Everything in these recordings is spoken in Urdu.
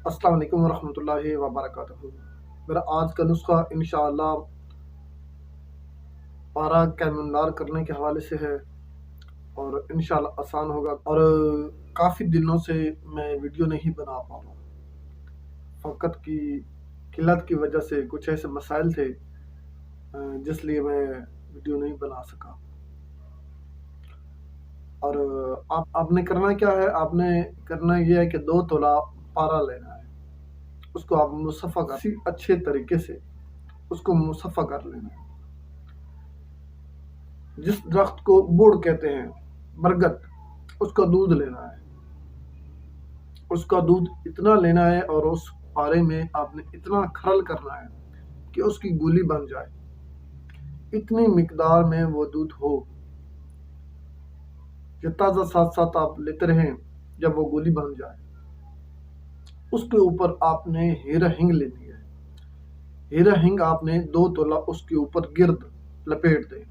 السلام علیکم ورحمۃ اللہ وبرکاتہ۔ میرا آج کا نسخہ انشاءاللہ پارا کیمنار کرنے کے حوالے سے ہے اور انشاءاللہ آسان ہوگا، اور کافی دنوں سے میں ویڈیو نہیں بنا پا رہا ہوں۔ وقت کی قلت کی وجہ سے کچھ ایسے مسائل تھے جس لیے میں ویڈیو نہیں بنا سکا۔ اور آپ نے کرنا کیا ہے، آپ نے کرنا یہ ہے کہ 2 تولہ پارا لینا ہے، اس کو آپ مصفحہ کر اچھے طریقے سے اس کو مصفحہ کر لینا ہے۔ جس درخت کو بوڑ کہتے ہیں، برگت، اس کا دودھ لینا ہے۔ اس کا دودھ اتنا لینا ہے اور اس پارے میں آپ نے اتنا کھرل کرنا ہے کہ اس کی گولی بن جائے۔ اتنی مقدار میں وہ دودھ ہو کہ تازہ ساتھ ساتھ آپ لیتے رہیں جب وہ گولی بن جائے۔ اس کے اوپر آپ نے ہیرا ہنگ لینی ہے۔ ہیرا ہنگ آپ نے 2 تولہ اس کے اوپر گرد لپیٹ دیں۔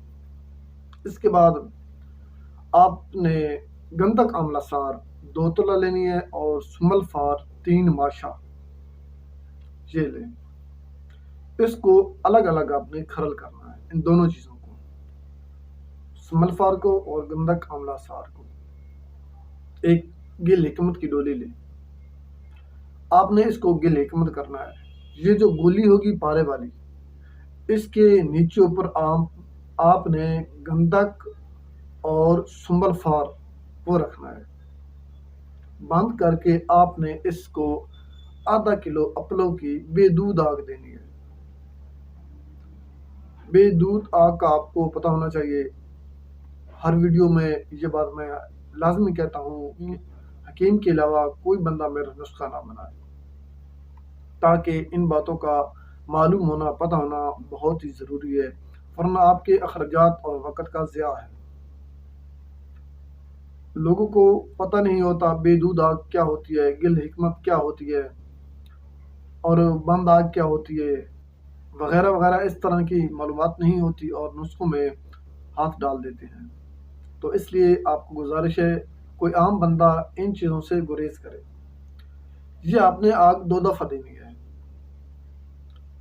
اس کے بعد آپ نے گندک آملہ سار 2 تولہ لینی ہے اور سمل فار 3 ماشا یہ لیں۔ اس کو الگ الگ آپ نے کھرل کرنا ہے، ان دونوں چیزوں کو، سمل فار کو اور گندک آملہ سار کو۔ ایک گل حکمت کی ڈولی لیں۔ آپ نے اس کو گل حکمت کرنا ہے۔ یہ جو گولی ہوگی پارے والی، اس کے نیچے اوپر آپ نے گندک اور سنبل فار وہ رکھنا ہے۔ بند کر کے آپ نے اس کو ½ کلو اپلوں کی بے دودھ آگ دینی ہے۔ بے دودھ آگ کا آپ کو پتہ ہونا چاہیے، ہر ویڈیو میں یہ بات میں لازمی کہتا ہوں، حکیم کے علاوہ کوئی بندہ میرا نسخہ نہ بنائے، تاکہ ان باتوں کا معلوم ہونا، پتہ ہونا بہت ہی ضروری ہے، ورنہ آپ کے اخراجات اور وقت کا ضیاع ہے۔ لوگوں کو پتہ نہیں ہوتا بے دودھ آگ کیا ہوتی ہے، گل حکمت کیا ہوتی ہے، اور بند آگ کیا ہوتی ہے، وغیرہ وغیرہ، اس طرح کی معلومات نہیں ہوتی اور نسخوں میں ہاتھ ڈال دیتے ہیں۔ تو اس لیے آپ کو گزارش ہے، کوئی عام بندہ ان چیزوں سے گریز کرے۔ یہ آپ نے آگ 2 دفعہ دینی ہے،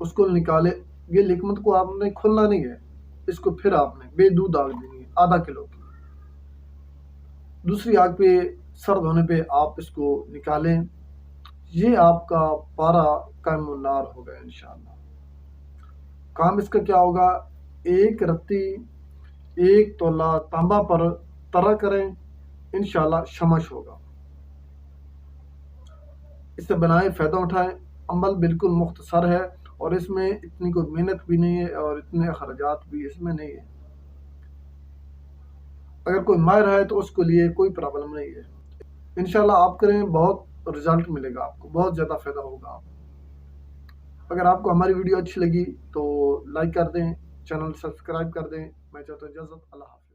اس کو نکالے، یہ حکمت کو آپ نے کھولنا نہیں ہے، اس کو پھر آپ نے بے دودھ آگ دینی ہے ½ کلو کی۔ دوسری آگ پہ سرد ہونے پہ آپ اس کو نکالیں۔ یہ آپ کا پارا قائم النار ہوگا انشاءاللہ۔ کام اس کا کیا ہوگا، 1 رتی 1 تولہ تانبا پر ترا کریں، انشاءاللہ شمش ہوگا۔ اس سے بنائے فائدہ اٹھائیں۔ عمل بالکل مختصر ہے اور اس میں اتنی کوئی محنت بھی نہیں ہے اور اتنے اخراجات بھی اس میں نہیں ہے۔ اگر کوئی ماہر ہے تو اس کے لیے کوئی پرابلم نہیں ہے۔ انشاءاللہ آپ کریں، بہت رزلٹ ملے گا، آپ کو بہت زیادہ فائدہ ہوگا۔ اگر آپ کو ہماری ویڈیو اچھی لگی تو لائک کر دیں، چینل سبسکرائب کر دیں۔ میں چاہتا ہوں اجازت، اللہ حافظ۔